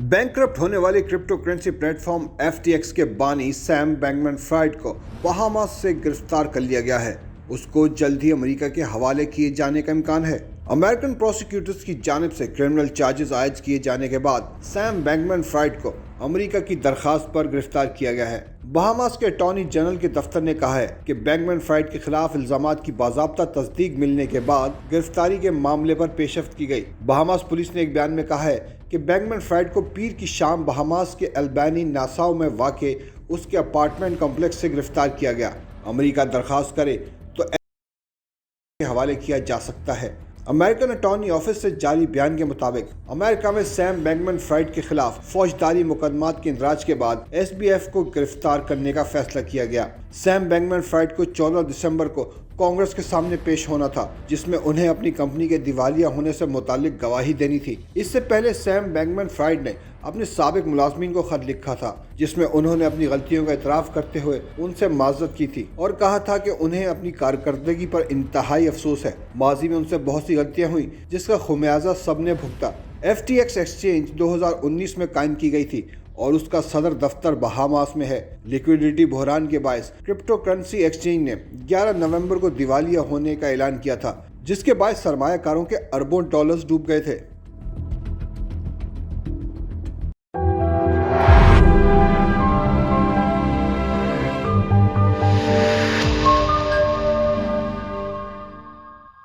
Bankrupt होने वाली crypto currency platform FTX के बानी सैम बैंकमैन-फ्राइड को बहामास से गिरफ्तार कर लिया गया है। उसको जल्द ही अमेरिका के हवाले किए जाने का इम्कान है। अमेरिकन प्रोसिक्यूटर्स की जानिब से क्रिमिनल चार्जेस आयद किए जाने के बाद सैम बैंकमैन-फ्राइड को अमेरिका की दरखास्त पर गिरफ्तार किया गया है। बहामास के अटॉर्नी जनरल के दफ्तर ने कहा है कि बैंकमैन-फ्राइड के खिलाफ इल्जामात की बाज़ाब्ता तस्दीक मिलने के बाद गिरफ्तारी के मामले पर पेशरफ्त की गई। बहामास पुलिस ने एक बयान में कहा है कि बैंकमैन-फ्राइड को पीर की शाम बहामास के अल्बानी नासाउ में वाक़े उसके अपार्टमेंट कॉम्प्लेक्स से गिरफ्तार किया गया। अमेरिका दरखास्त करे तो के हवाले किया जा सकता है। अमेरिकन अटॉर्नी ऑफिस से जारी बयान के मुताबिक अमेरिका में सैम बैंकमैन-फ्राइड के खिलाफ फौजदारी मुकदमात के इंदराज के बाद SBF को गिरफ्तार करने का फैसला किया गया। सैम बैंकमैन-फ्राइड को 14 दिसंबर को कांग्रेस के सामने पेश होना था, जिसमें उन्हें अपनी कंपनी के दिवालिया होने से मुतालिक गवाही देनी थी। इससे पहले सैम बैंकमैन-फ्राइड ने अपने साबिक मुलाजमीन को खत लिखा था, जिसमें उन्होंने अपनी गलतियों का इतराफ़ करते हुए उनसे माज़रत की थी और कहा था कि उन्हें अपनी कारकर्दगी पर इंतहाई अफसोस है। माजी में उनसे बहुत सी गलतियां हुई जिसका खुमियाजा सबने भुगता। FTX एक्सचेंज 2019 में कायम की गई थी और उसका सदर दफ्तर बहामास में है। लिक्विडिटी बहरान के बायस क्रिप्टो करेंसी एक्सचेंज ने 11 नवंबर को दिवालिया होने का ऐलान किया था, जिसके बाद सरमायाकारों के अरबों डॉलर्स डूब गए थे।